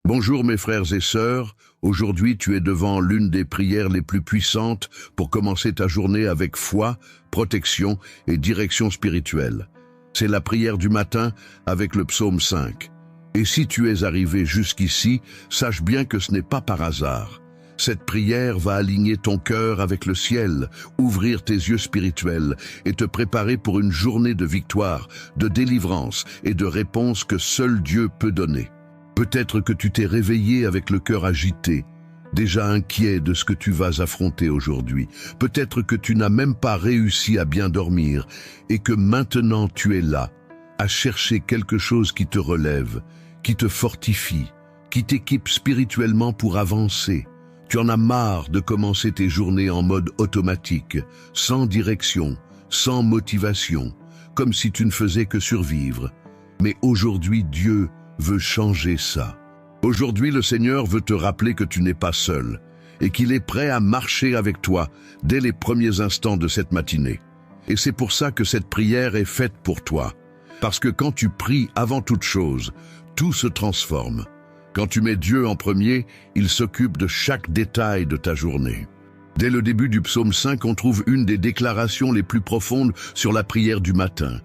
Bonjour mes frères et sœurs, aujourd'hui tu es devant l'une des prières les plus puissantes pour commencer ta journée avec foi, protection et direction spirituelle. C'est la prière du matin avec le psaume 5. Et si tu es arrivé jusqu'ici, sache bien que ce n'est pas par hasard. Cette prière va aligner ton cœur avec le ciel, ouvrir tes yeux spirituels et te préparer pour une journée de victoire, de délivrance et de réponse que seul Dieu peut donner. Peut-être que tu t'es réveillé avec le cœur agité, déjà inquiet de ce que tu vas affronter aujourd'hui. Peut-être que tu n'as même pas réussi à bien dormir et que maintenant tu es là, à chercher quelque chose qui te relève, qui te fortifie, qui t'équipe spirituellement pour avancer. Tu en as marre de commencer tes journées en mode automatique, sans direction, sans motivation, comme si tu ne faisais que survivre. Mais aujourd'hui, Dieu veut changer ça. Aujourd'hui, le Seigneur veut te rappeler que tu n'es pas seul et qu'il est prêt à marcher avec toi dès les premiers instants de cette matinée. Et c'est pour ça que cette prière est faite pour toi. Parce que quand tu pries avant toute chose, tout se transforme. Quand tu mets Dieu en premier, il s'occupe de chaque détail de ta journée. Dès le début du psaume 5, on trouve une des déclarations les plus profondes sur la prière du matin,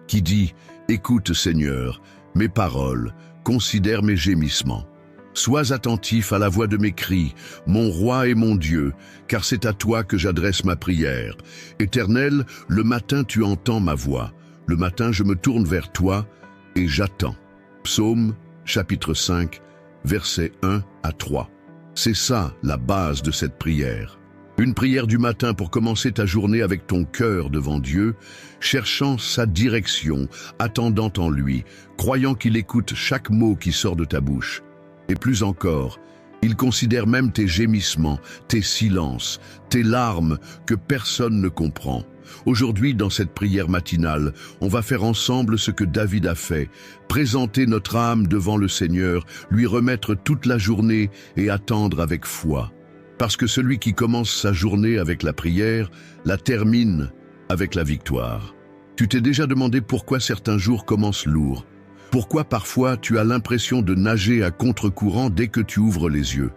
qui dit « Écoute Seigneur, mes paroles, considère mes gémissements. Sois attentif à la voix de mes cris, mon roi et mon Dieu, car c'est à toi que j'adresse ma prière. Éternel, le matin tu entends ma voix. Le matin je me tourne vers toi et j'attends. » Psaume, chapitre 5, versets 1 à 3. C'est ça la base de cette prière. Une prière du matin pour commencer ta journée avec ton cœur devant Dieu, cherchant sa direction, attendant en lui, croyant qu'il écoute chaque mot qui sort de ta bouche. Et plus encore, il considère même tes gémissements, tes silences, tes larmes que personne ne comprend. Aujourd'hui, dans cette prière matinale, on va faire ensemble ce que David a fait, présenter notre âme devant le Seigneur, lui remettre toute la journée et attendre avec foi. Parce que celui qui commence sa journée avec la prière, la termine avec la victoire. Tu t'es déjà demandé pourquoi certains jours commencent lourds? Pourquoi parfois tu as l'impression de nager à contre-courant dès que tu ouvres les yeux?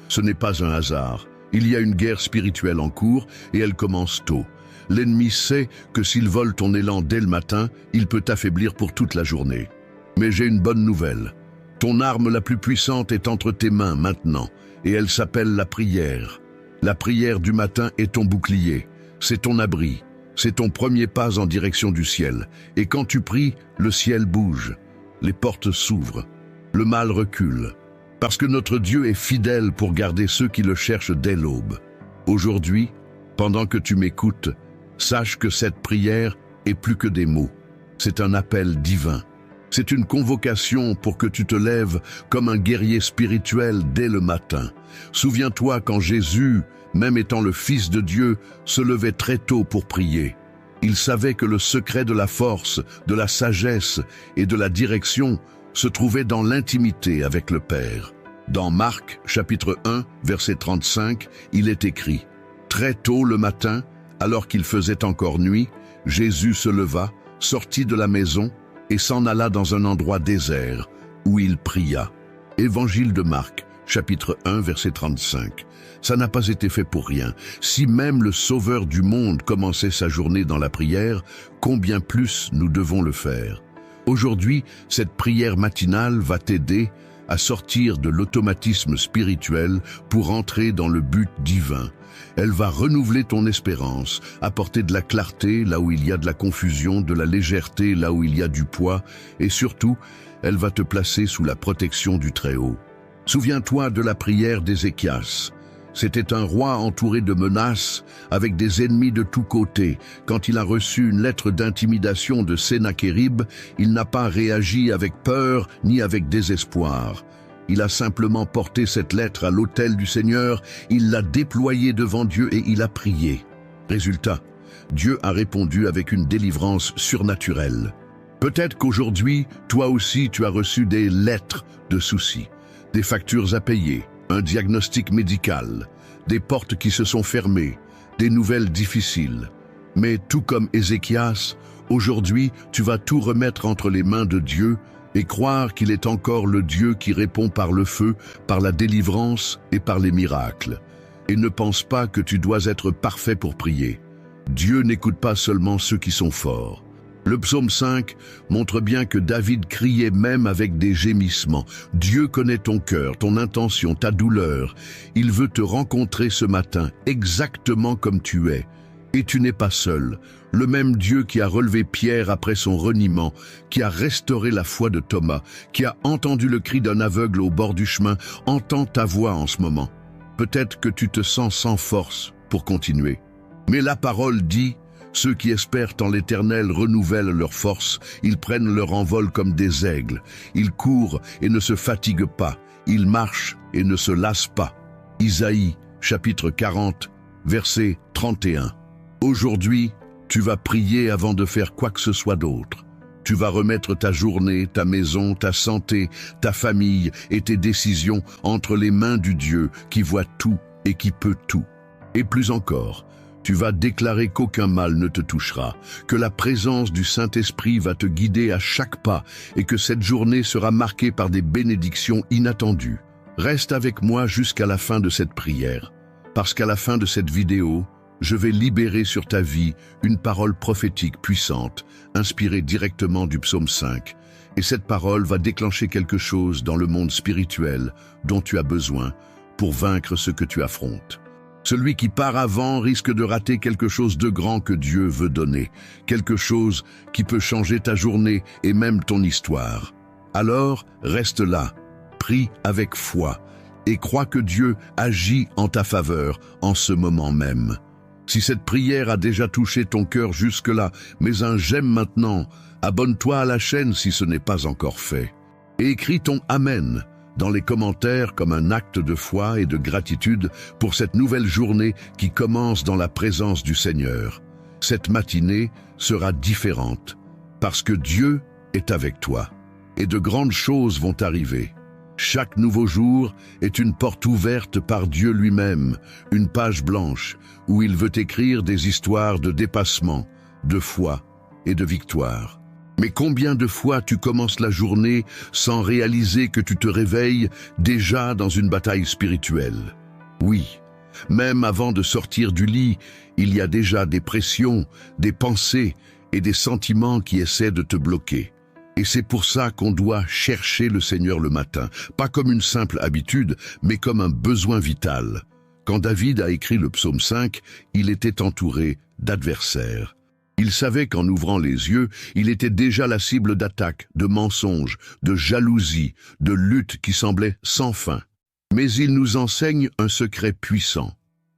Ce n'est pas un hasard. Il y a une guerre spirituelle en cours et elle commence tôt. L'ennemi sait que s'il vole ton élan dès le matin, il peut t'affaiblir pour toute la journée. Mais j'ai une bonne nouvelle. Ton arme la plus puissante est entre tes mains maintenant. Et elle s'appelle la prière. La prière du matin est ton bouclier, c'est ton abri, c'est ton premier pas en direction du ciel. Et quand tu pries, le ciel bouge, les portes s'ouvrent, le mal recule. Parce que notre Dieu est fidèle pour garder ceux qui le cherchent dès l'aube. Aujourd'hui, pendant que tu m'écoutes, sache que cette prière est plus que des mots. C'est un appel divin. C'est une convocation pour que tu te lèves comme un guerrier spirituel dès le matin. Souviens-toi quand Jésus, même étant le Fils de Dieu, se levait très tôt pour prier. Il savait que le secret de la force, de la sagesse et de la direction se trouvait dans l'intimité avec le Père. Dans Marc, chapitre 1, verset 35, il est écrit « Très tôt le matin, alors qu'il faisait encore nuit, Jésus se leva, sortit de la maison, et s'en alla dans un endroit désert, où il pria. » Évangile de Marc, chapitre 1, verset 35. Ça n'a pas été fait pour rien. Si même le Sauveur du monde commençait sa journée dans la prière, combien plus nous devons le faire? Aujourd'hui, cette prière matinale va t'aider à sortir de l'automatisme spirituel pour entrer dans le but divin. Elle va renouveler ton espérance, apporter de la clarté là où il y a de la confusion, de la légèreté là où il y a du poids, et surtout, elle va te placer sous la protection du Très-Haut. Souviens-toi de la prière d'Ézéchias. C'était un roi entouré de menaces, avec des ennemis de tous côtés. Quand il a reçu une lettre d'intimidation de Sennachérib, il n'a pas réagi avec peur ni avec désespoir. Il a simplement porté cette lettre à l'autel du Seigneur, il l'a déployée devant Dieu et il a prié. Résultat, Dieu a répondu avec une délivrance surnaturelle. Peut-être qu'aujourd'hui, toi aussi tu as reçu des lettres de soucis, des factures à payer, un diagnostic médical, des portes qui se sont fermées, des nouvelles difficiles. Mais tout comme Ézéchias, aujourd'hui tu vas tout remettre entre les mains de Dieu et croire qu'il est encore le Dieu qui répond par le feu, par la délivrance et par les miracles. Et ne pense pas que tu dois être parfait pour prier. Dieu n'écoute pas seulement ceux qui sont forts. Le psaume 5 montre bien que David criait même avec des gémissements. Dieu connaît ton cœur, ton intention, ta douleur. Il veut te rencontrer ce matin, exactement comme tu es. Et tu n'es pas seul. Le même Dieu qui a relevé Pierre après son reniement, qui a restauré la foi de Thomas, qui a entendu le cri d'un aveugle au bord du chemin, entend ta voix en ce moment. Peut-être que tu te sens sans force pour continuer. Mais la parole dit: ceux qui espèrent en l'Éternel renouvellent leur force, ils prennent leur envol comme des aigles, ils courent et ne se fatiguent pas, ils marchent et ne se lassent pas. Isaïe, chapitre 40, verset 31. Aujourd'hui, tu vas prier avant de faire quoi que ce soit d'autre. Tu vas remettre ta journée, ta maison, ta santé, ta famille et tes décisions entre les mains du Dieu qui voit tout et qui peut tout. Et plus encore, tu vas déclarer qu'aucun mal ne te touchera, que la présence du Saint-Esprit va te guider à chaque pas et que cette journée sera marquée par des bénédictions inattendues. Reste avec moi jusqu'à la fin de cette prière, parce qu'à la fin de cette vidéo, je vais libérer sur ta vie une parole prophétique puissante, inspirée directement du psaume 5. Et cette parole va déclencher quelque chose dans le monde spirituel dont tu as besoin pour vaincre ce que tu affrontes. Celui qui part avant risque de rater quelque chose de grand que Dieu veut donner, quelque chose qui peut changer ta journée et même ton histoire. Alors, reste là, prie avec foi et crois que Dieu agit en ta faveur en ce moment même. Si cette prière a déjà touché ton cœur jusque-là, mets un j'aime maintenant, abonne-toi à la chaîne si ce n'est pas encore fait. Et écris ton Amen dans les commentaires comme un acte de foi et de gratitude pour cette nouvelle journée qui commence dans la présence du Seigneur. Cette matinée sera différente parce que Dieu est avec toi et de grandes choses vont arriver. Chaque nouveau jour est une porte ouverte par Dieu lui-même, une page blanche où il veut écrire des histoires de dépassement, de foi et de victoire. Mais combien de fois tu commences la journée sans réaliser que tu te réveilles déjà dans une bataille spirituelle? Oui, même avant de sortir du lit, il y a déjà des pressions, des pensées et des sentiments qui essaient de te bloquer. Et c'est pour ça qu'on doit chercher le Seigneur le matin, pas comme une simple habitude, mais comme un besoin vital. Quand David a écrit le psaume 5, il était entouré d'adversaires. Il savait qu'en ouvrant les yeux, il était déjà la cible d'attaques, de mensonges, de jalousie, de luttes qui semblaient sans fin. Mais il nous enseigne un secret puissant.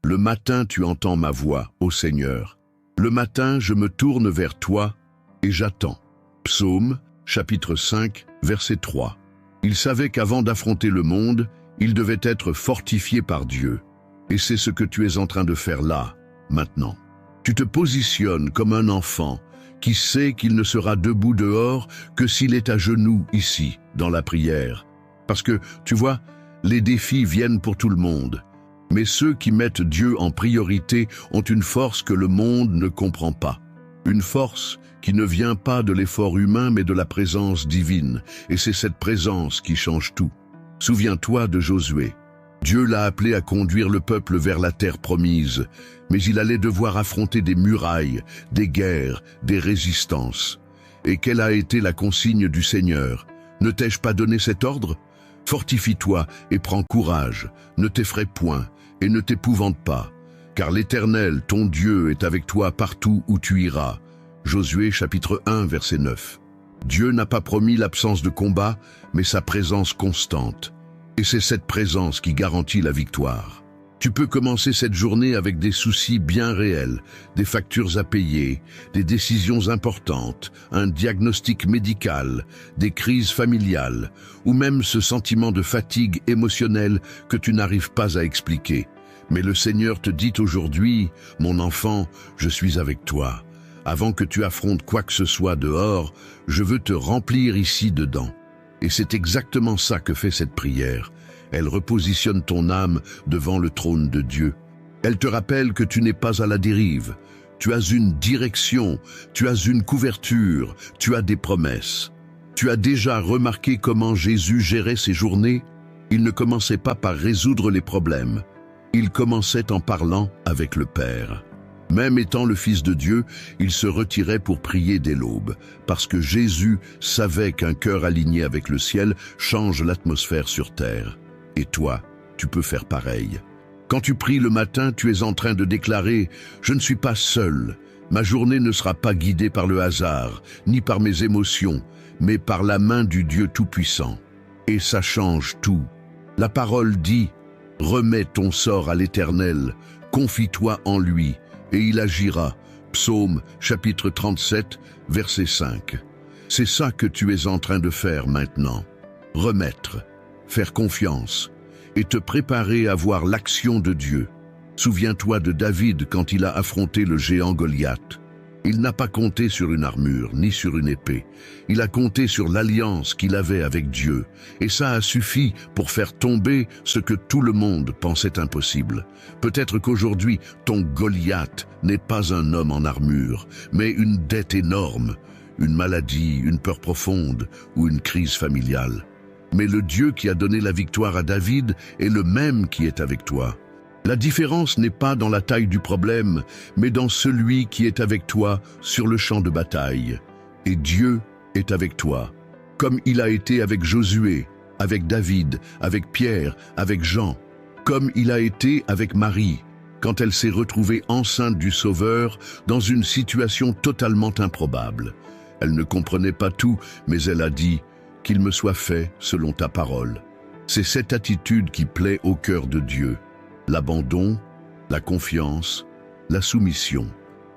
Le matin, tu entends ma voix, ô Seigneur. Le matin, je me tourne vers toi et j'attends. Psaume, chapitre 5, verset 3. Il savait qu'avant d'affronter le monde, il devait être fortifié par Dieu. Et c'est ce que tu es en train de faire là, maintenant. Tu te positionnes comme un enfant qui sait qu'il ne sera debout dehors que s'il est à genoux ici, dans la prière. Parce que, tu vois, les défis viennent pour tout le monde. Mais ceux qui mettent Dieu en priorité ont une force que le monde ne comprend pas. Une force qui ne vient pas de l'effort humain mais de la présence divine. Et c'est cette présence qui change tout. Souviens-toi de Josué. Dieu l'a appelé à conduire le peuple vers la terre promise, mais il allait devoir affronter des murailles, des guerres, des résistances. Et quelle a été la consigne du Seigneur? Ne t'ai-je pas donné cet ordre? Fortifie-toi et prends courage, ne t'effraie point et ne t'épouvante pas, car l'Éternel, ton Dieu, est avec toi partout où tu iras. Josué chapitre 1, verset 9. Dieu n'a pas promis l'absence de combat, mais sa présence constante. Et c'est cette présence qui garantit la victoire. Tu peux commencer cette journée avec des soucis bien réels, des factures à payer, des décisions importantes, un diagnostic médical, des crises familiales, ou même ce sentiment de fatigue émotionnelle que tu n'arrives pas à expliquer. Mais le Seigneur te dit aujourd'hui, mon enfant, je suis avec toi. Avant que tu affrontes quoi que ce soit dehors, je veux te remplir ici dedans. Et c'est exactement ça que fait cette prière. Elle repositionne ton âme devant le trône de Dieu. Elle te rappelle que tu n'es pas à la dérive. Tu as une direction, tu as une couverture, tu as des promesses. Tu as déjà remarqué comment Jésus gérait ses journées? Il ne commençait pas par résoudre les problèmes. Il commençait en parlant avec le Père. Même étant le Fils de Dieu, il se retirait pour prier dès l'aube, parce que Jésus savait qu'un cœur aligné avec le ciel change l'atmosphère sur terre. Et toi, tu peux faire pareil. Quand tu pries le matin, tu es en train de déclarer « Je ne suis pas seul. Ma journée ne sera pas guidée par le hasard, ni par mes émotions, mais par la main du Dieu Tout-Puissant. » Et ça change tout. La parole dit « Remets ton sort à l'Éternel, confie-toi en lui, et il agira. » Psaume chapitre 37, verset 5. C'est ça que tu es en train de faire maintenant. Remettre, faire confiance, et te préparer à voir l'action de Dieu. Souviens-toi de David quand il a affronté le géant Goliath. Il n'a pas compté sur une armure, ni sur une épée. Il a compté sur l'alliance qu'il avait avec Dieu. Et ça a suffi pour faire tomber ce que tout le monde pensait impossible. Peut-être qu'aujourd'hui, ton Goliath n'est pas un homme en armure, mais une dette énorme, une maladie, une peur profonde ou une crise familiale. Mais le Dieu qui a donné la victoire à David est le même qui est avec toi. La différence n'est pas dans la taille du problème, mais dans celui qui est avec toi sur le champ de bataille. Et Dieu est avec toi, comme il a été avec Josué, avec David, avec Pierre, avec Jean, comme il a été avec Marie, quand elle s'est retrouvée enceinte du Sauveur dans une situation totalement improbable. Elle ne comprenait pas tout, mais elle a dit « Qu'il me soit fait selon ta parole ». C'est cette attitude qui plaît au cœur de Dieu. L'abandon, la confiance, la soumission.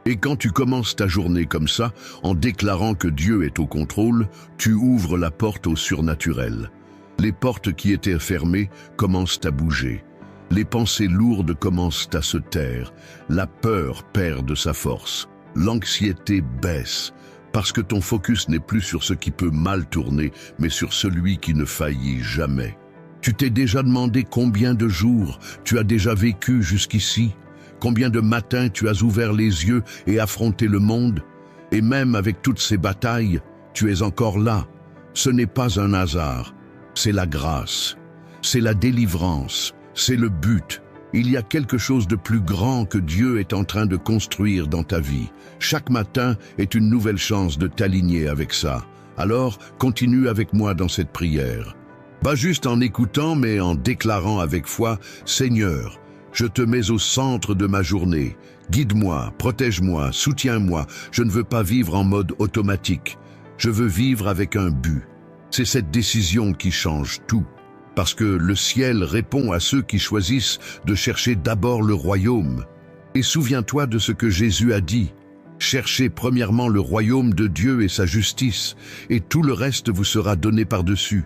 Et quand tu commences ta journée comme ça, en déclarant que Dieu est au contrôle, tu ouvres la porte au surnaturel. Les portes qui étaient fermées commencent à bouger. Les pensées lourdes commencent à se taire. La peur perd de sa force. L'anxiété baisse, parce que ton focus n'est plus sur ce qui peut mal tourner, mais sur celui qui ne faillit jamais. Tu t'es déjà demandé combien de jours tu as déjà vécu jusqu'ici, combien de matins tu as ouvert les yeux et affronté le monde, et même avec toutes ces batailles, tu es encore là. Ce n'est pas un hasard, c'est la grâce, c'est la délivrance, c'est le but. Il y a quelque chose de plus grand que Dieu est en train de construire dans ta vie. Chaque matin est une nouvelle chance de t'aligner avec ça. Alors, continue avec moi dans cette prière. Pas juste en écoutant, mais en déclarant avec foi, « Seigneur, je te mets au centre de ma journée. Guide-moi, protège-moi, soutiens-moi. Je ne veux pas vivre en mode automatique. Je veux vivre avec un but. » C'est cette décision qui change tout. Parce que le ciel répond à ceux qui choisissent de chercher d'abord le royaume. Et souviens-toi de ce que Jésus a dit. « Cherchez premièrement le royaume de Dieu et sa justice, et tout le reste vous sera donné par-dessus. »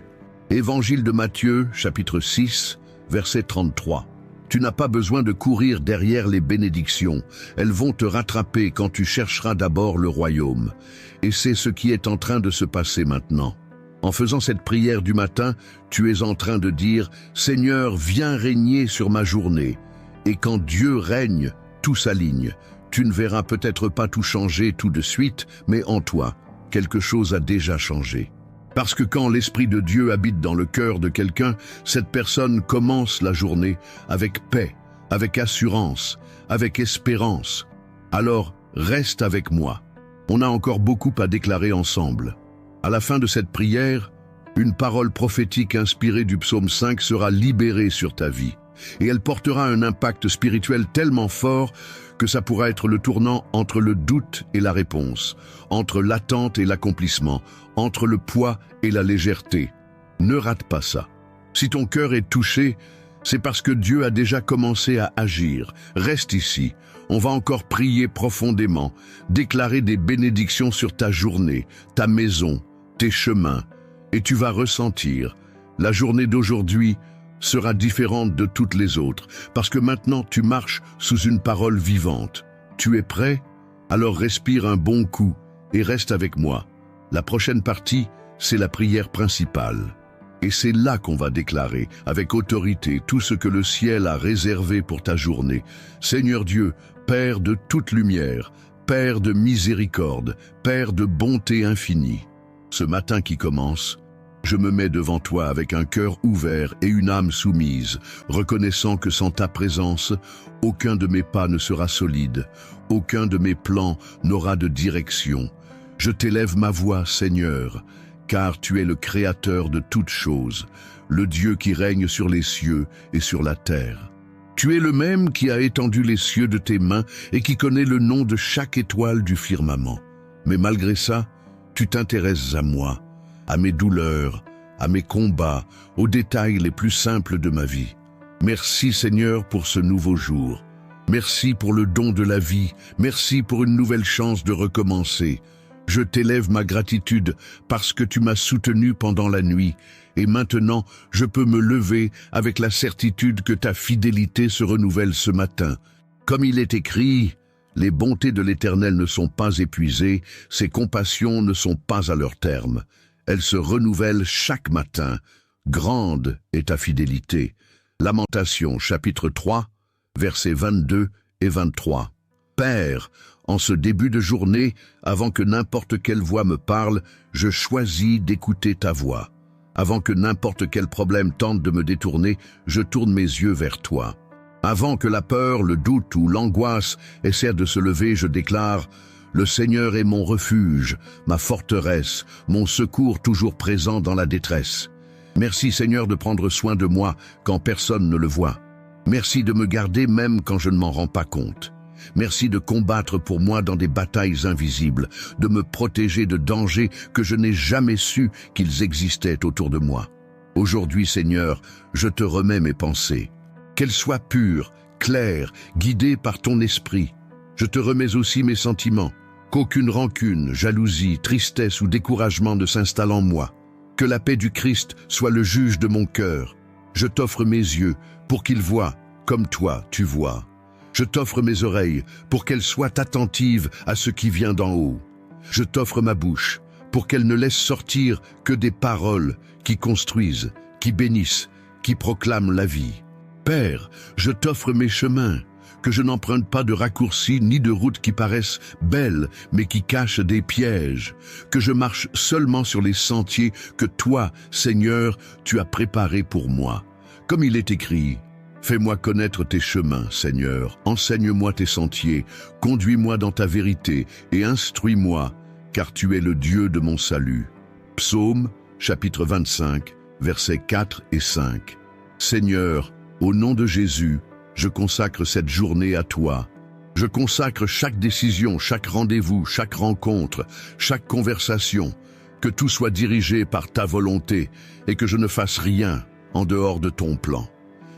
Évangile de Matthieu, chapitre 6, verset 33. Tu n'as pas besoin de courir derrière les bénédictions. Elles vont te rattraper quand tu chercheras d'abord le royaume. Et c'est ce qui est en train de se passer maintenant. En faisant cette prière du matin, tu es en train de dire « Seigneur, viens régner sur ma journée. » Et quand Dieu règne, tout s'aligne. Tu ne verras peut-être pas tout changer tout de suite, mais en toi, quelque chose a déjà changé. Parce que quand l'Esprit de Dieu habite dans le cœur de quelqu'un, cette personne commence la journée avec paix, avec assurance, avec espérance. Alors, reste avec moi. On a encore beaucoup à déclarer ensemble. À la fin de cette prière, une parole prophétique inspirée du psaume 5 sera libérée sur ta vie. Et elle portera un impact spirituel tellement fort que ça pourra être le tournant entre le doute et la réponse, entre l'attente et l'accomplissement, entre le poids et la légèreté. Ne rate pas ça. Si ton cœur est touché, c'est parce que Dieu a déjà commencé à agir. Reste ici. On va encore prier profondément, déclarer des bénédictions sur ta journée, ta maison, tes chemins, et tu vas ressentir. La journée d'aujourd'hui sera différente de toutes les autres, parce que maintenant tu marches sous une parole vivante. Tu es prêt? Alors respire un bon coup et reste avec moi. La prochaine partie, c'est la prière principale. Et c'est là qu'on va déclarer, avec autorité, tout ce que le ciel a réservé pour ta journée. Seigneur Dieu, Père de toute lumière, Père de miséricorde, Père de bonté infinie, Ce matin qui commence, je me mets devant toi avec un cœur ouvert et une âme soumise, reconnaissant que sans ta présence, aucun de mes pas ne sera solide, aucun de mes plans n'aura de direction. Je t'élève ma voix, Seigneur, car tu es le Créateur de toutes choses, le Dieu qui règne sur les cieux et sur la terre. Tu es le même qui a étendu les cieux de tes mains et qui connaît le nom de chaque étoile du firmament. Mais malgré ça, tu t'intéresses à moi, à mes douleurs, à mes combats, aux détails les plus simples de ma vie. Merci Seigneur pour ce nouveau jour. Merci pour le don de la vie. Merci pour une nouvelle chance de recommencer. Je t'élève ma gratitude parce que tu m'as soutenu pendant la nuit. Et maintenant, je peux me lever avec la certitude que ta fidélité se renouvelle ce matin. Comme il est écrit, les bontés de l'Éternel ne sont pas épuisées, ses compassions ne sont pas à leur terme. Elles se renouvellent chaque matin. Grande est ta fidélité. Lamentations, chapitre 3, versets 22 et 23. Père, en ce début de journée, avant que n'importe quelle voix me parle, je choisis d'écouter ta voix. Avant que n'importe quel problème tente de me détourner, je tourne mes yeux vers toi. Avant que la peur, le doute ou l'angoisse essaient de se lever, je déclare « Le Seigneur est mon refuge, ma forteresse, mon secours toujours présent dans la détresse. Merci Seigneur de prendre soin de moi quand personne ne le voit. Merci de me garder même quand je ne m'en rends pas compte. Merci de combattre pour moi dans des batailles invisibles, de me protéger de dangers que je n'ai jamais su qu'ils existaient autour de moi. Aujourd'hui, Seigneur, je te remets mes pensées. Qu'elles soient pures, claires, guidées par ton esprit. Je te remets aussi mes sentiments. Qu'aucune rancune, jalousie, tristesse ou découragement ne s'installe en moi. Que la paix du Christ soit le juge de mon cœur. Je t'offre mes yeux pour qu'ils voient comme toi tu vois. Je t'offre mes oreilles pour qu'elles soient attentives à ce qui vient d'en haut. Je t'offre ma bouche pour qu'elle ne laisse sortir que des paroles qui construisent, qui bénissent, qui proclament la vie. Père, je t'offre mes chemins, que je n'emprunte pas de raccourcis ni de routes qui paraissent belles mais qui cachent des pièges, que je marche seulement sur les sentiers que toi, Seigneur, tu as préparés pour moi. Comme il est écrit, fais-moi connaître tes chemins, Seigneur, enseigne-moi tes sentiers, conduis-moi dans ta vérité et instruis-moi, car tu es le Dieu de mon salut. Psaume, chapitre 25, versets 4 et 5. Seigneur, au nom de Jésus, je consacre cette journée à toi. Je consacre chaque décision, chaque rendez-vous, chaque rencontre, chaque conversation, que tout soit dirigé par ta volonté et que je ne fasse rien en dehors de ton plan.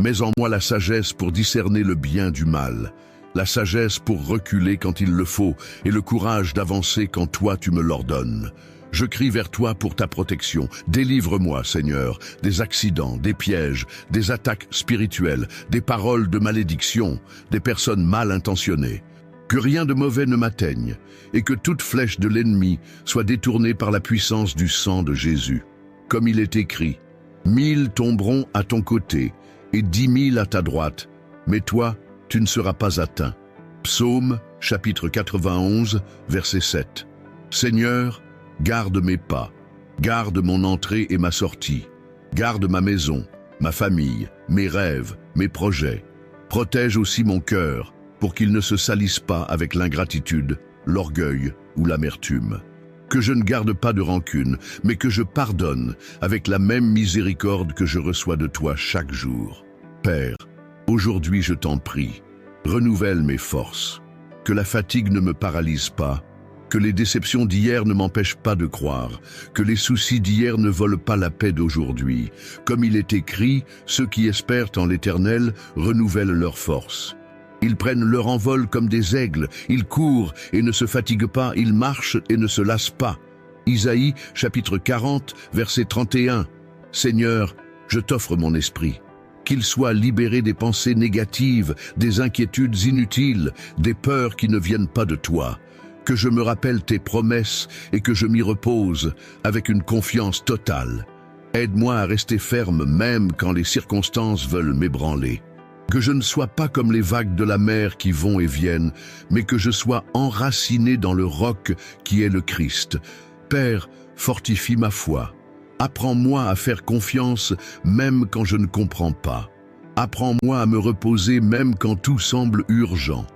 Mets en moi la sagesse pour discerner le bien du mal, la sagesse pour reculer quand il le faut et le courage d'avancer quand toi tu me l'ordonnes. Je crie vers toi pour ta protection. Délivre-moi, Seigneur, des accidents, des pièges, des attaques spirituelles, des paroles de malédiction, des personnes mal intentionnées. Que rien de mauvais ne m'atteigne et que toute flèche de l'ennemi soit détournée par la puissance du sang de Jésus. Comme il est écrit, 1000 tomberont à ton côté et 10 000 à ta droite, mais toi, tu ne seras pas atteint. Psaume, chapitre 91, verset 7. Seigneur, garde mes pas, garde mon entrée et ma sortie, garde ma maison, ma famille, mes rêves, mes projets. Protège aussi mon cœur, pour qu'il ne se salisse pas avec l'ingratitude, l'orgueil ou l'amertume. Que je ne garde pas de rancune, mais que je pardonne avec la même miséricorde que je reçois de toi chaque jour. Père, aujourd'hui je t'en prie, renouvelle mes forces, que la fatigue ne me paralyse pas, que les déceptions d'hier ne m'empêchent pas de croire, que les soucis d'hier ne volent pas la paix d'aujourd'hui. Comme il est écrit, ceux qui espèrent en l'Éternel renouvellent leurs forces. Ils prennent leur envol comme des aigles, ils courent et ne se fatiguent pas, ils marchent et ne se lassent pas. Isaïe, chapitre 40, verset 31. Seigneur, je t'offre mon esprit. Qu'il soit libéré des pensées négatives, des inquiétudes inutiles, des peurs qui ne viennent pas de toi. Que je me rappelle tes promesses et que je m'y repose avec une confiance totale. Aide-moi à rester ferme même quand les circonstances veulent m'ébranler. Que je ne sois pas comme les vagues de la mer qui vont et viennent, mais que je sois enraciné dans le roc qui est le Christ. Père, fortifie ma foi. Apprends-moi à faire confiance même quand je ne comprends pas. Apprends-moi à me reposer même quand tout semble urgent.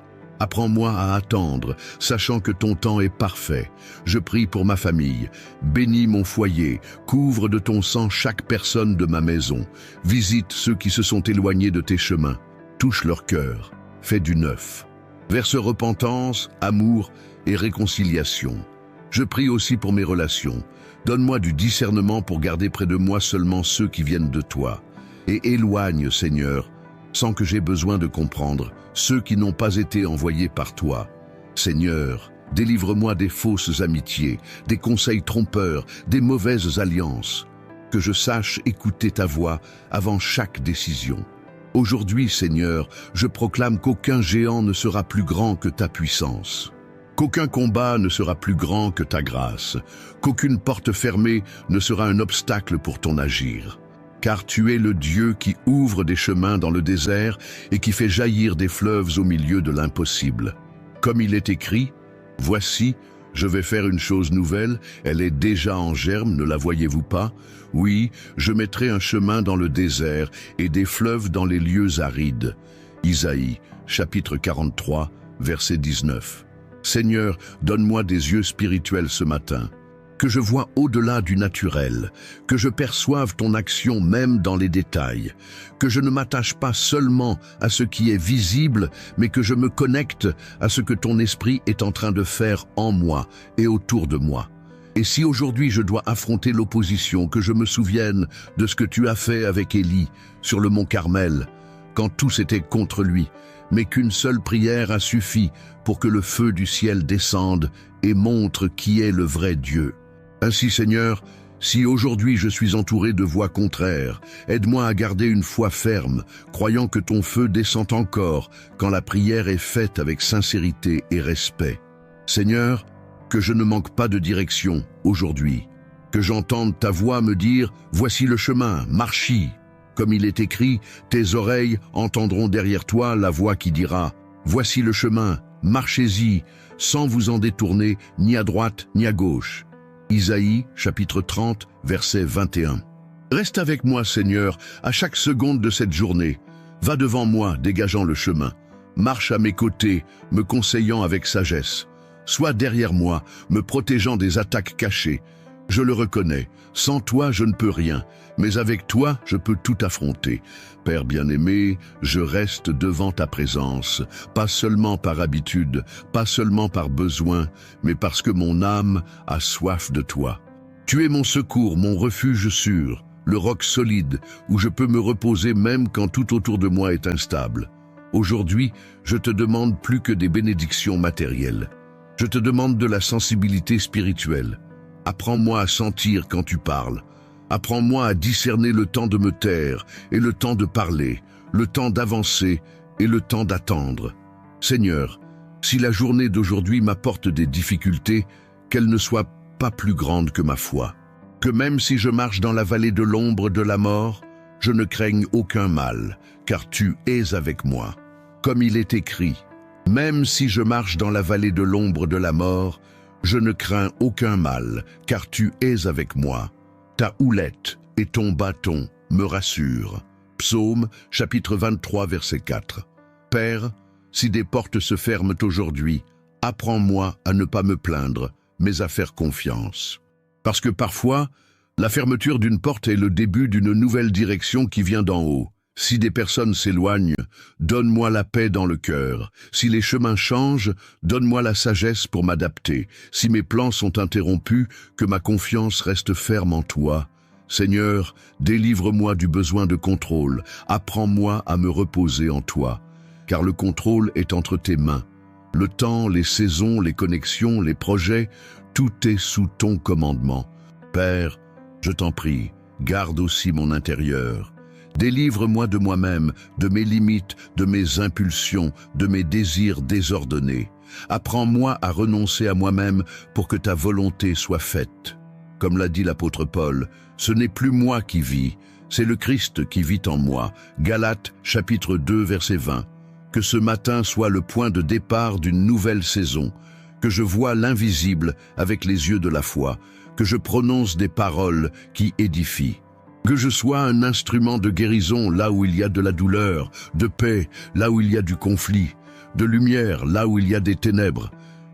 Apprends-moi à attendre, sachant que ton temps est parfait. Je prie pour ma famille. Bénis mon foyer. Couvre de ton sang chaque personne de ma maison. Visite ceux qui se sont éloignés de tes chemins. Touche leur cœur. Fais du neuf. Verse repentance, amour et réconciliation. Je prie aussi pour mes relations. Donne-moi du discernement pour garder près de moi seulement ceux qui viennent de toi. Et éloigne, Seigneur, sans que j'aie besoin de comprendre, ceux qui n'ont pas été envoyés par toi. Seigneur, délivre-moi des fausses amitiés, des conseils trompeurs, des mauvaises alliances. Que je sache écouter ta voix avant chaque décision. Aujourd'hui, Seigneur, je proclame qu'aucun géant ne sera plus grand que ta puissance. Qu'aucun combat ne sera plus grand que ta grâce. Qu'aucune porte fermée ne sera un obstacle pour ton agir. Car tu es le Dieu qui ouvre des chemins dans le désert et qui fait jaillir des fleuves au milieu de l'impossible. Comme il est écrit, « Voici, je vais faire une chose nouvelle, elle est déjà en germe, ne la voyez-vous pas? Oui, je mettrai un chemin dans le désert et des fleuves dans les lieux arides. » Isaïe, chapitre 43, verset 19. Seigneur, donne-moi des yeux spirituels ce matin. Que je vois au-delà du naturel, que je perçoive ton action même dans les détails, que je ne m'attache pas seulement à ce qui est visible, mais que je me connecte à ce que ton esprit est en train de faire en moi et autour de moi. Et si aujourd'hui je dois affronter l'opposition, que je me souvienne de ce que tu as fait avec Élie sur le mont Carmel, quand tous étaient contre lui, mais qu'une seule prière a suffi pour que le feu du ciel descende et montre qui est le vrai Dieu. Ainsi, Seigneur, si aujourd'hui je suis entouré de voix contraires, aide-moi à garder une foi ferme, croyant que ton feu descend encore quand la prière est faite avec sincérité et respect. Seigneur, que je ne manque pas de direction aujourd'hui, que j'entende ta voix me dire « Voici le chemin, marche-y ». Comme il est écrit, tes oreilles entendront derrière toi la voix qui dira « Voici le chemin, marchez-y, sans vous en détourner ni à droite ni à gauche ». Isaïe, chapitre 30, verset 21. Reste avec moi, Seigneur, à chaque seconde de cette journée. Va devant moi, dégageant le chemin. Marche à mes côtés, me conseillant avec sagesse. Sois derrière moi, me protégeant des attaques cachées. Je le reconnais, sans toi je ne peux rien, mais avec toi je peux tout affronter. Père bien-aimé, je reste devant ta présence, pas seulement par habitude, pas seulement par besoin, mais parce que mon âme a soif de toi. Tu es mon secours, mon refuge sûr, le roc solide, où je peux me reposer même quand tout autour de moi est instable. Aujourd'hui, je te demande plus que des bénédictions matérielles. Je te demande de la sensibilité spirituelle. Apprends-moi à sentir quand tu parles. Apprends-moi à discerner le temps de me taire et le temps de parler, le temps d'avancer et le temps d'attendre. Seigneur, si la journée d'aujourd'hui m'apporte des difficultés, qu'elle ne soit pas plus grande que ma foi. Que même si je marche dans la vallée de l'ombre de la mort, je ne craigne aucun mal, car tu es avec moi. Comme il est écrit, même si je marche dans la vallée de l'ombre de la mort, je ne crains aucun mal, car tu es avec moi. Ta houlette et ton bâton me rassurent. Psaume, chapitre 23, verset 4. Père, si des portes se ferment aujourd'hui, apprends-moi à ne pas me plaindre, mais à faire confiance. Parce que parfois, la fermeture d'une porte est le début d'une nouvelle direction qui vient d'en haut. Si des personnes s'éloignent, donne-moi la paix dans le cœur. Si les chemins changent, donne-moi la sagesse pour m'adapter. Si mes plans sont interrompus, que ma confiance reste ferme en toi. Seigneur, délivre-moi du besoin de contrôle. Apprends-moi à me reposer en toi. Car le contrôle est entre tes mains. Le temps, les saisons, les connexions, les projets, tout est sous ton commandement. Père, je t'en prie, garde aussi mon intérieur. Délivre-moi de moi-même, de mes limites, de mes impulsions, de mes désirs désordonnés. Apprends-moi à renoncer à moi-même pour que ta volonté soit faite. Comme l'a dit l'apôtre Paul, ce n'est plus moi qui vis, c'est le Christ qui vit en moi. Galates, chapitre 2, verset 20. Que ce matin soit le point de départ d'une nouvelle saison, que je voie l'invisible avec les yeux de la foi, que je prononce des paroles qui édifient. Que je sois un instrument de guérison là où il y a de la douleur, de paix là où il y a du conflit, de lumière là où il y a des ténèbres.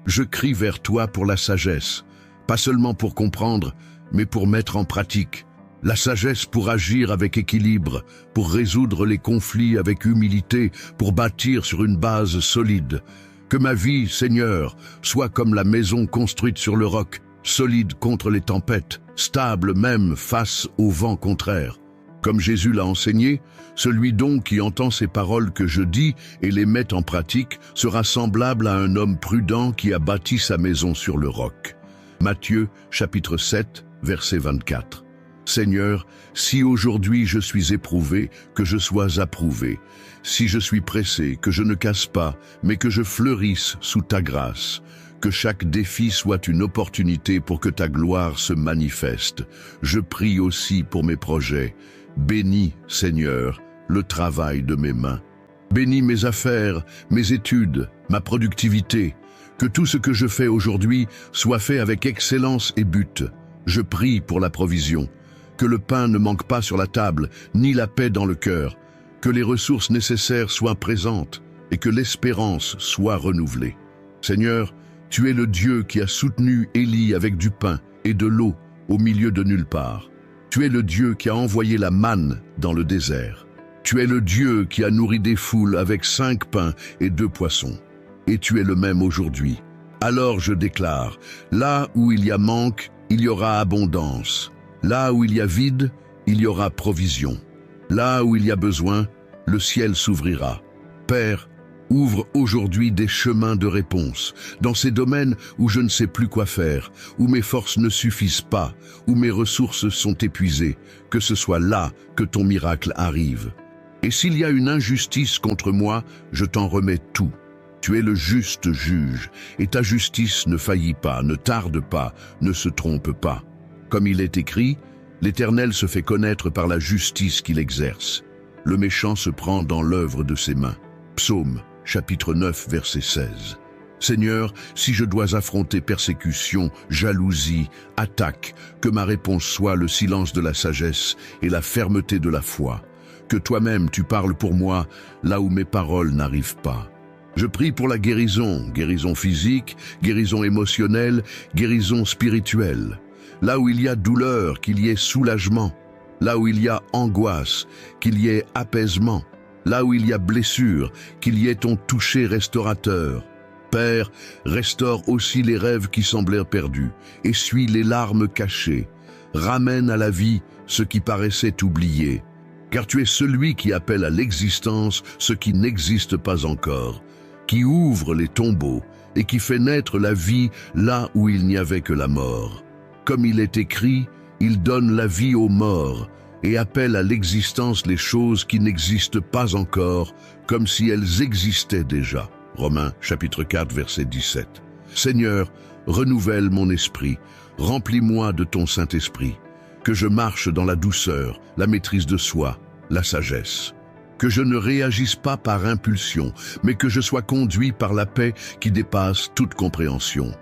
Je crie vers toi pour la sagesse, pas seulement pour comprendre, mais pour mettre en pratique. La sagesse pour agir avec équilibre, pour résoudre les conflits avec humilité, pour bâtir sur une base solide. Que ma vie, Seigneur, soit comme la maison construite sur le roc, solide contre les tempêtes, stable même face aux vents contraires. Comme Jésus l'a enseigné, celui donc qui entend ces paroles que je dis et les met en pratique sera semblable à un homme prudent qui a bâti sa maison sur le roc. Matthieu, chapitre 7, verset 24. Seigneur, si aujourd'hui je suis éprouvé, que je sois approuvé. Si je suis pressé, que je ne casse pas, mais que je fleurisse sous ta grâce. Que chaque défi soit une opportunité pour que ta gloire se manifeste. Je prie aussi pour mes projets. Bénis, Seigneur, le travail de mes mains. Bénis mes affaires, mes études, ma productivité. Que tout ce que je fais aujourd'hui soit fait avec excellence et but. Je prie pour la provision. Que le pain ne manque pas sur la table, ni la paix dans le cœur. Que les ressources nécessaires soient présentes et que l'espérance soit renouvelée. Seigneur, tu es le Dieu qui a soutenu Élie avec du pain et de l'eau au milieu de nulle part. Tu es le Dieu qui a envoyé la manne dans le désert. Tu es le Dieu qui a nourri des foules avec 5 pains et 2 poissons. Et tu es le même aujourd'hui. Alors je déclare, là où il y a manque, il y aura abondance. Là où il y a vide, il y aura provision. Là où il y a besoin, le ciel s'ouvrira. Père, ouvre aujourd'hui des chemins de réponse, dans ces domaines où je ne sais plus quoi faire, où mes forces ne suffisent pas, où mes ressources sont épuisées, que ce soit là que ton miracle arrive. Et s'il y a une injustice contre moi, je t'en remets tout. Tu es le juste juge, et ta justice ne faillit pas, ne tarde pas, ne se trompe pas. Comme il est écrit, l'Éternel se fait connaître par la justice qu'il exerce. Le méchant se prend dans l'œuvre de ses mains. Psaume, chapitre 9, verset 16. Seigneur, si je dois affronter persécution, jalousie, attaque, que ma réponse soit le silence de la sagesse et la fermeté de la foi. Que toi-même tu parles pour moi là où mes paroles n'arrivent pas. Je prie pour la guérison, guérison physique, guérison émotionnelle, guérison spirituelle. Là où il y a douleur, qu'il y ait soulagement. Là où il y a angoisse, qu'il y ait apaisement. Là où il y a blessure, qu'il y ait ton toucher restaurateur. Père, restaure aussi les rêves qui semblèrent perdus, essuie les larmes cachées. Ramène à la vie ce qui paraissait oublié. Car tu es celui qui appelle à l'existence ce qui n'existe pas encore, qui ouvre les tombeaux et qui fait naître la vie là où il n'y avait que la mort. Comme il est écrit, il donne la vie aux morts et appelle à l'existence les choses qui n'existent pas encore, comme si elles existaient déjà. Romains, chapitre 4, verset 17. Seigneur, renouvelle mon esprit, remplis-moi de ton Saint-Esprit, que je marche dans la douceur, la maîtrise de soi, la sagesse. Que je ne réagisse pas par impulsion, mais que je sois conduit par la paix qui dépasse toute compréhension.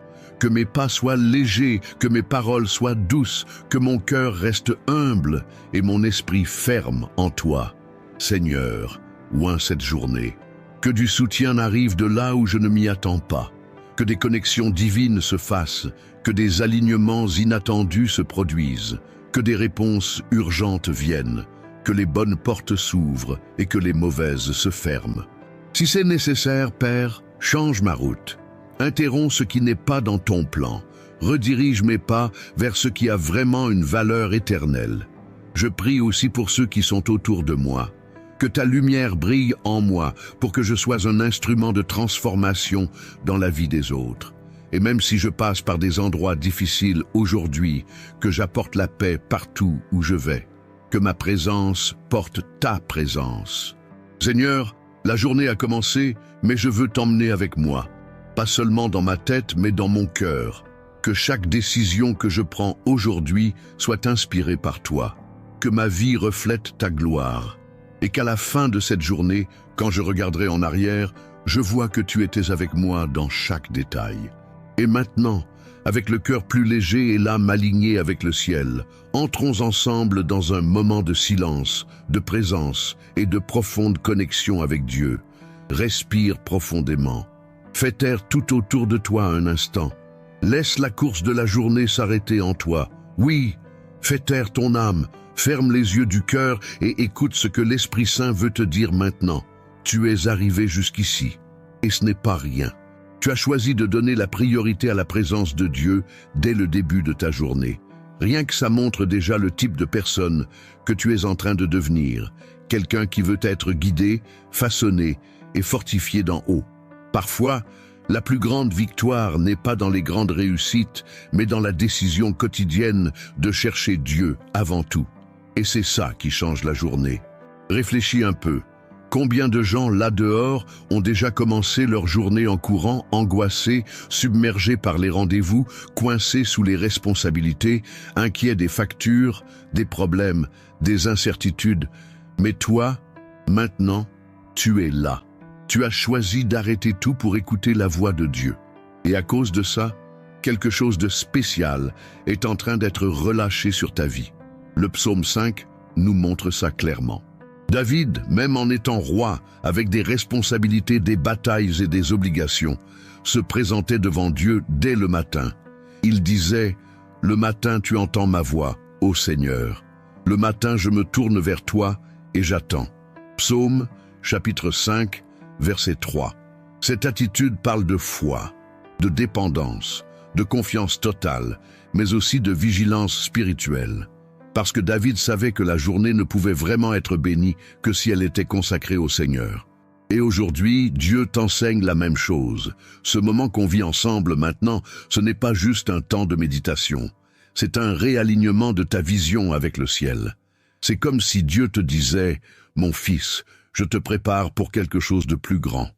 Que mes pas soient légers, que mes paroles soient douces, que mon cœur reste humble et mon esprit ferme en toi. Seigneur, oins cette journée. Que du soutien arrive de là où je ne m'y attends pas. Que des connexions divines se fassent, que des alignements inattendus se produisent, que des réponses urgentes viennent, que les bonnes portes s'ouvrent et que les mauvaises se ferment. Si c'est nécessaire, Père, change ma route. Interromps ce qui n'est pas dans ton plan. Redirige mes pas vers ce qui a vraiment une valeur éternelle. Je prie aussi pour ceux qui sont autour de moi. Que ta lumière brille en moi pour que je sois un instrument de transformation dans la vie des autres. Et même si je passe par des endroits difficiles aujourd'hui, que j'apporte la paix partout où je vais. Que ma présence porte ta présence. Seigneur, la journée a commencé, mais je veux t'emmener avec moi. Pas seulement dans ma tête, mais dans mon cœur. Que chaque décision que je prends aujourd'hui soit inspirée par toi. Que ma vie reflète ta gloire. Et qu'à la fin de cette journée, quand je regarderai en arrière, je vois que tu étais avec moi dans chaque détail. Et maintenant, avec le cœur plus léger et l'âme alignée avec le ciel. Entrons ensemble dans un moment de silence, de présence et de profonde connexion avec Dieu. Respire profondément. Fais taire tout autour de toi un instant. Laisse la course de la journée s'arrêter en toi. Oui, fais taire ton âme, ferme les yeux du cœur et écoute ce que l'Esprit Saint veut te dire maintenant. Tu es arrivé jusqu'ici, et ce n'est pas rien. Tu as choisi de donner la priorité à la présence de Dieu dès le début de ta journée. Rien que ça montre déjà le type de personne que tu es en train de devenir. Quelqu'un qui veut être guidé, façonné et fortifié d'en haut. Parfois, la plus grande victoire n'est pas dans les grandes réussites, mais dans la décision quotidienne de chercher Dieu avant tout. Et c'est ça qui change la journée. Réfléchis un peu. Combien de gens là dehors ont déjà commencé leur journée en courant, angoissés, submergés par les rendez-vous, coincés sous les responsabilités, inquiets des factures, des problèmes, des incertitudes. Mais toi, maintenant, tu es là. Tu as choisi d'arrêter tout pour écouter la voix de Dieu. Et à cause de ça, quelque chose de spécial est en train d'être relâché sur ta vie. Le psaume 5 nous montre ça clairement. David, même en étant roi, avec des responsabilités, des batailles et des obligations, se présentait devant Dieu dès le matin. Il disait « Le matin tu entends ma voix, ô Seigneur. Le matin je me tourne vers toi et j'attends. » Psaume, chapitre 5, verset 3. Cette attitude parle de foi, de dépendance, de confiance totale, mais aussi de vigilance spirituelle. Parce que David savait que la journée ne pouvait vraiment être bénie que si elle était consacrée au Seigneur. Et aujourd'hui, Dieu t'enseigne la même chose. Ce moment qu'on vit ensemble maintenant, ce n'est pas juste un temps de méditation. C'est un réalignement de ta vision avec le ciel. C'est comme si Dieu te disait « Mon fils, je te prépare pour quelque chose de plus grand.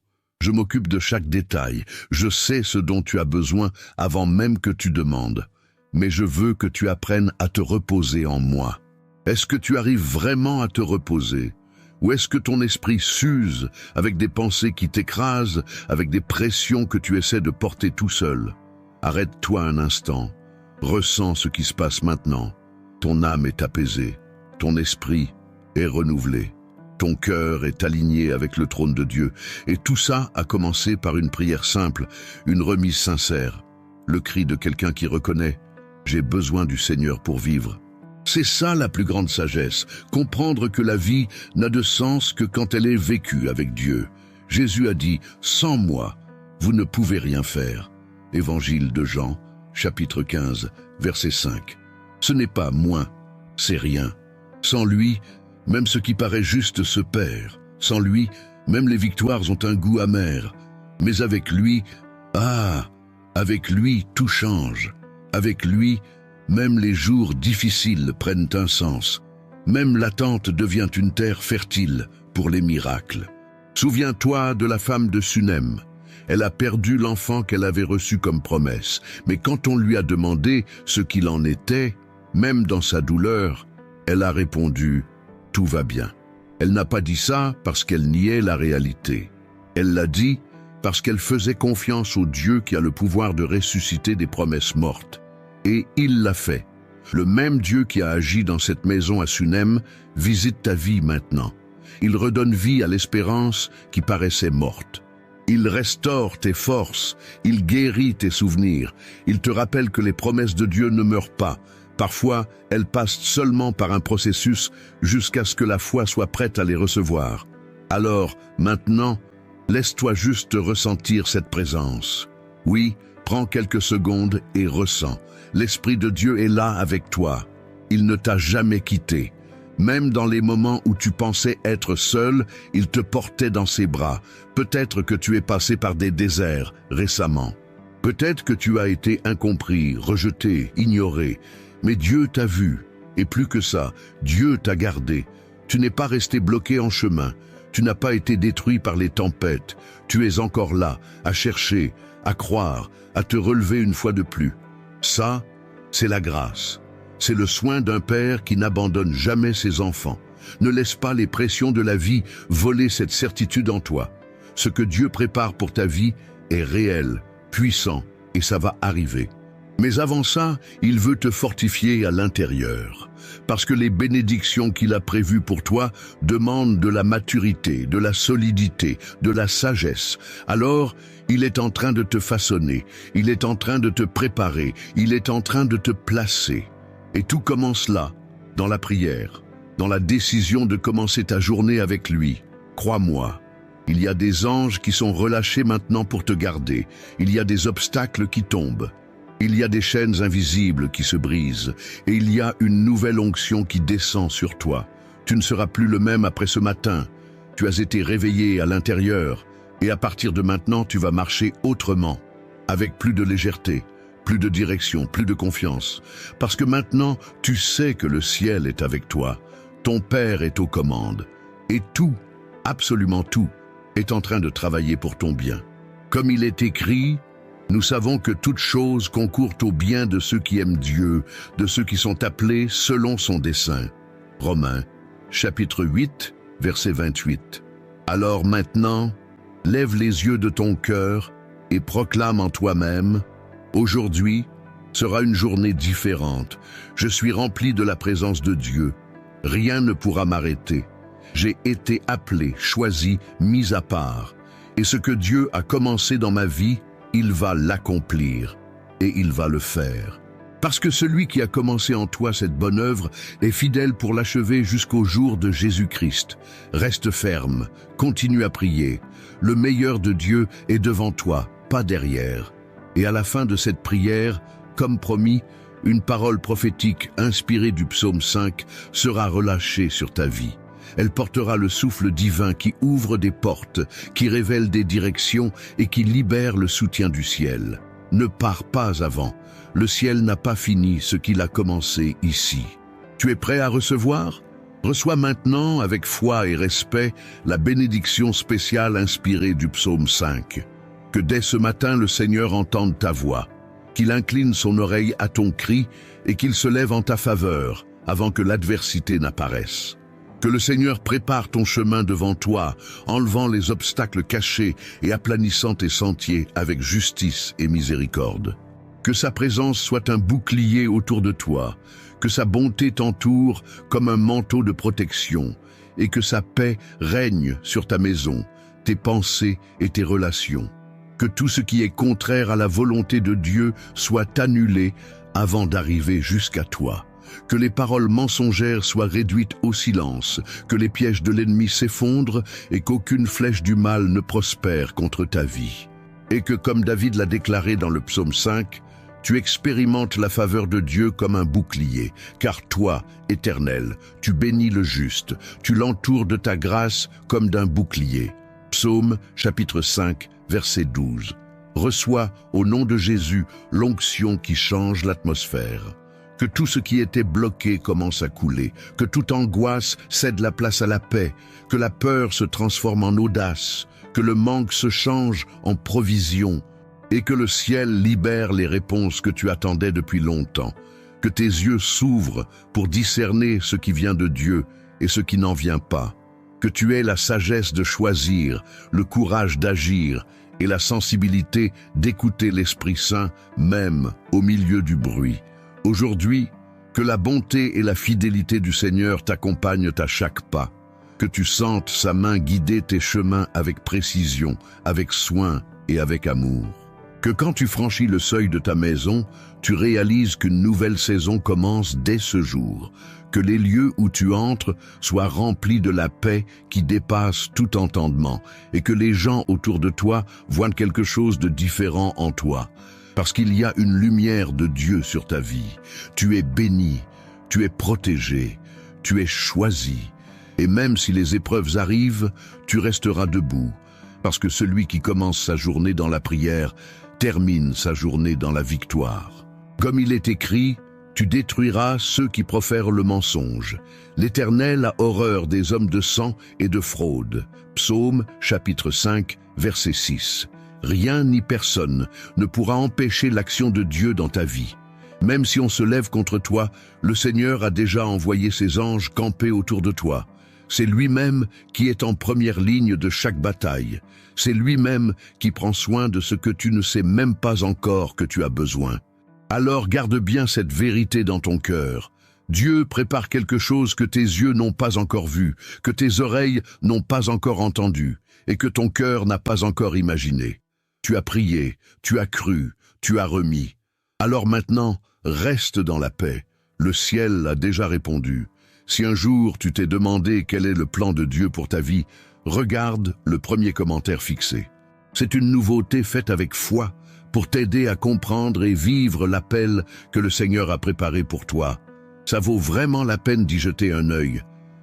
Je m'occupe de chaque détail. Je sais ce dont tu as besoin avant même que tu demandes. Mais je veux que tu apprennes à te reposer en moi. » Est-ce que tu arrives vraiment à te reposer? Ou est-ce que ton esprit s'use avec des pensées qui t'écrasent, avec des pressions que tu essaies de porter tout seul? Arrête-toi un instant. Ressens ce qui se passe maintenant. Ton âme est apaisée. Ton esprit est renouvelé. Ton cœur est aligné avec le trône de Dieu. Et tout ça a commencé par une prière simple, une remise sincère. Le cri de quelqu'un qui reconnaît « J'ai besoin du Seigneur pour vivre ». C'est ça la plus grande sagesse, comprendre que la vie n'a de sens que quand elle est vécue avec Dieu. Jésus a dit « Sans moi, vous ne pouvez rien faire ». Évangile de Jean, chapitre 15, verset 5. Ce n'est pas moins, c'est rien. Sans lui, même ce qui paraît juste se perd. Sans lui, même les victoires ont un goût amer. Mais avec lui, avec lui, tout change. Avec lui, même les jours difficiles prennent un sens. Même l'attente devient une terre fertile pour les miracles. Souviens-toi de la femme de Sunem. Elle a perdu l'enfant qu'elle avait reçu comme promesse. Mais quand on lui a demandé ce qu'il en était, même dans sa douleur, elle a répondu « Tout va bien ». Elle n'a pas dit ça parce qu'elle niait la réalité. Elle l'a dit parce qu'elle faisait confiance au Dieu qui a le pouvoir de ressusciter des promesses mortes. Et il l'a fait. Le même Dieu qui a agi dans cette maison à Sunem visite ta vie maintenant. Il redonne vie à l'espérance qui paraissait morte. Il restaure tes forces, il guérit tes souvenirs. Il te rappelle que les promesses de Dieu ne meurent pas. Parfois, elles passent seulement par un processus jusqu'à ce que la foi soit prête à les recevoir. Alors, maintenant, laisse-toi juste ressentir cette présence. Oui, prends quelques secondes et ressens. L'Esprit de Dieu est là avec toi. Il ne t'a jamais quitté. Même dans les moments où tu pensais être seul, il te portait dans ses bras. Peut-être que tu es passé par des déserts récemment. Peut-être que tu as été incompris, rejeté, ignoré. Mais Dieu t'a vu. Et plus que ça, Dieu t'a gardé. Tu n'es pas resté bloqué en chemin. Tu n'as pas été détruit par les tempêtes. Tu es encore là, à chercher, à croire, à te relever une fois de plus. Ça, c'est la grâce. C'est le soin d'un père qui n'abandonne jamais ses enfants. Ne laisse pas les pressions de la vie voler cette certitude en toi. Ce que Dieu prépare pour ta vie est réel, puissant, et ça va arriver. Mais avant ça, il veut te fortifier à l'intérieur. Parce que les bénédictions qu'il a prévues pour toi demandent de la maturité, de la solidité, de la sagesse. Alors, il est en train de te façonner, il est en train de te préparer, il est en train de te placer. Et tout commence là, dans la prière, dans la décision de commencer ta journée avec lui. Crois-moi, il y a des anges qui sont relâchés maintenant pour te garder. Il y a des obstacles qui tombent. Il y a des chaînes invisibles qui se brisent. Et il y a une nouvelle onction qui descend sur toi. Tu ne seras plus le même après ce matin. Tu as été réveillé à l'intérieur. Et à partir de maintenant, tu vas marcher autrement, avec plus de légèreté, plus de direction, plus de confiance. Parce que maintenant, tu sais que le ciel est avec toi. Ton Père est aux commandes. Et tout, absolument tout, est en train de travailler pour ton bien. Comme il est écrit, nous savons que toutes choses concourent au bien de ceux qui aiment Dieu, de ceux qui sont appelés selon son dessein. Romains, chapitre 8, verset 28. Alors maintenant, lève les yeux de ton cœur et proclame en toi-même, « Aujourd'hui sera une journée différente. Je suis rempli de la présence de Dieu. Rien ne pourra m'arrêter. J'ai été appelé, choisi, mis à part. Et ce que Dieu a commencé dans ma vie, il va l'accomplir et il va le faire. Parce que celui qui a commencé en toi cette bonne œuvre est fidèle pour l'achever jusqu'au jour de Jésus-Christ. Reste ferme, continue à prier. Le meilleur de Dieu est devant toi, pas derrière. Et à la fin de cette prière, comme promis, une parole prophétique inspirée du psaume 5 sera relâchée sur ta vie. Elle portera le souffle divin qui ouvre des portes, qui révèle des directions et qui libère le soutien du ciel. Ne pars pas avant. Le ciel n'a pas fini ce qu'il a commencé ici. Tu es prêt à recevoir? Reçois maintenant, avec foi et respect, la bénédiction spéciale inspirée du psaume 5. Que dès ce matin le Seigneur entende ta voix, qu'il incline son oreille à ton cri et qu'il se lève en ta faveur avant que l'adversité n'apparaisse. Que le Seigneur prépare ton chemin devant toi, enlevant les obstacles cachés et aplanissant tes sentiers avec justice et miséricorde. Que sa présence soit un bouclier autour de toi, que sa bonté t'entoure comme un manteau de protection, et que sa paix règne sur ta maison, tes pensées et tes relations. Que tout ce qui est contraire à la volonté de Dieu soit annulé avant d'arriver jusqu'à toi. Que les paroles mensongères soient réduites au silence, que les pièges de l'ennemi s'effondrent et qu'aucune flèche du mal ne prospère contre ta vie. Et que, comme David l'a déclaré dans le psaume 5, tu expérimentes la faveur de Dieu comme un bouclier, car toi, Éternel, tu bénis le juste, tu l'entoures de ta grâce comme d'un bouclier. Psaume chapitre 5, verset 12. Reçois, au nom de Jésus, l'onction qui change l'atmosphère. Que tout ce qui était bloqué commence à couler, que toute angoisse cède la place à la paix, que la peur se transforme en audace, que le manque se change en provision, et que le ciel libère les réponses que tu attendais depuis longtemps, que tes yeux s'ouvrent pour discerner ce qui vient de Dieu et ce qui n'en vient pas, que tu aies la sagesse de choisir, le courage d'agir et la sensibilité d'écouter l'Esprit Saint même au milieu du bruit. Aujourd'hui, que la bonté et la fidélité du Seigneur t'accompagnent à chaque pas, que tu sentes sa main guider tes chemins avec précision, avec soin et avec amour. Que quand tu franchis le seuil de ta maison, tu réalises qu'une nouvelle saison commence dès ce jour, que les lieux où tu entres soient remplis de la paix qui dépasse tout entendement et que les gens autour de toi voient quelque chose de différent en toi. Parce qu'il y a une lumière de Dieu sur ta vie. Tu es béni, tu es protégé, tu es choisi. Et même si les épreuves arrivent, tu resteras debout. Parce que celui qui commence sa journée dans la prière termine sa journée dans la victoire. Comme il est écrit, tu détruiras ceux qui profèrent le mensonge. L'Éternel a horreur des hommes de sang et de fraude. Psaume chapitre 5, verset 6. Rien ni personne ne pourra empêcher l'action de Dieu dans ta vie. Même si on se lève contre toi, le Seigneur a déjà envoyé ses anges camper autour de toi. C'est lui-même qui est en première ligne de chaque bataille. C'est lui-même qui prend soin de ce que tu ne sais même pas encore que tu as besoin. Alors garde bien cette vérité dans ton cœur. Dieu prépare quelque chose que tes yeux n'ont pas encore vu, que tes oreilles n'ont pas encore entendu, et que ton cœur n'a pas encore imaginé. Tu as prié, tu as cru, tu as remis. Alors maintenant, reste dans la paix. Le ciel a déjà répondu. Si un jour tu t'es demandé quel est le plan de Dieu pour ta vie, regarde le premier commentaire fixé. C'est une nouveauté faite avec foi pour t'aider à comprendre et vivre l'appel que le Seigneur a préparé pour toi. Ça vaut vraiment la peine d'y jeter un œil.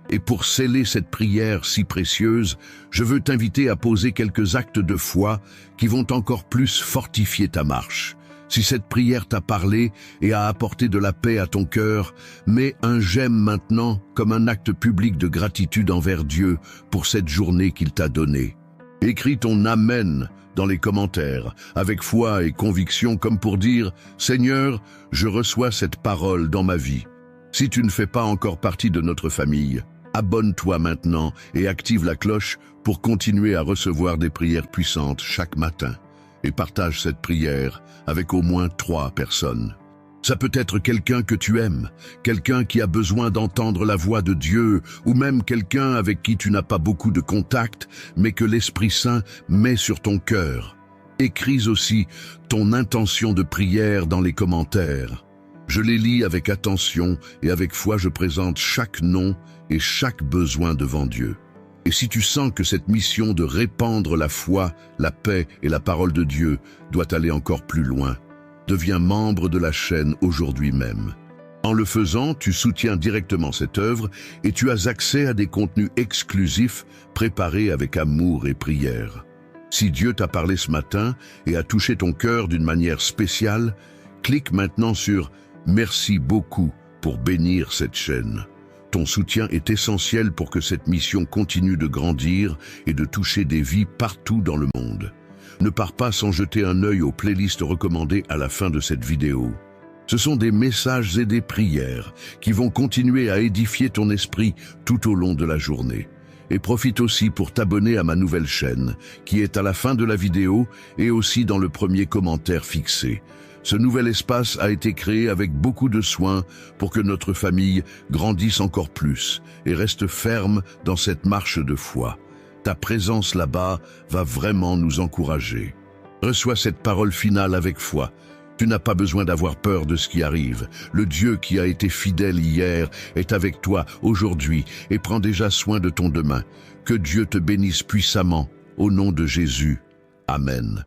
Et pour sceller cette prière si précieuse, je veux t'inviter à poser quelques actes de foi qui vont encore plus fortifier ta marche. Si cette prière t'a parlé et a apporté de la paix à ton cœur, mets un j'aime maintenant comme un acte public de gratitude envers Dieu pour cette journée qu'il t'a donnée. Écris ton Amen dans les commentaires, avec foi et conviction comme pour dire « Seigneur, je reçois cette parole dans ma vie ». Si tu ne fais pas encore partie de notre famille, abonne-toi maintenant et active la cloche pour continuer à recevoir des prières puissantes chaque matin. Et partage cette prière avec au moins 3 personnes. Ça peut être quelqu'un que tu aimes, quelqu'un qui a besoin d'entendre la voix de Dieu, ou même quelqu'un avec qui tu n'as pas beaucoup de contact, mais que l'Esprit Saint met sur ton cœur. Écris aussi ton intention de prière dans les commentaires. Je les lis avec attention et avec foi je présente chaque nom et chaque besoin devant Dieu. Et si tu sens que cette mission de répandre la foi, la paix et la parole de Dieu doit aller encore plus loin, deviens membre de la chaîne aujourd'hui même. En le faisant, tu soutiens directement cette œuvre et tu as accès à des contenus exclusifs préparés avec amour et prière. Si Dieu t'a parlé ce matin et a touché ton cœur d'une manière spéciale, clique maintenant sur « Merci beaucoup » pour bénir cette chaîne. Ton soutien est essentiel pour que cette mission continue de grandir et de toucher des vies partout dans le monde. Ne pars pas sans jeter un œil aux playlists recommandées à la fin de cette vidéo. Ce sont des messages et des prières qui vont continuer à édifier ton esprit tout au long de la journée. Et profite aussi pour t'abonner à ma nouvelle chaîne, qui est à la fin de la vidéo et aussi dans le premier commentaire fixé. Ce nouvel espace a été créé avec beaucoup de soin pour que notre famille grandisse encore plus et reste ferme dans cette marche de foi. Ta présence là-bas va vraiment nous encourager. Reçois cette parole finale avec foi. Tu n'as pas besoin d'avoir peur de ce qui arrive. Le Dieu qui a été fidèle hier est avec toi aujourd'hui et prend déjà soin de ton demain. Que Dieu te bénisse puissamment. Au nom de Jésus. Amen.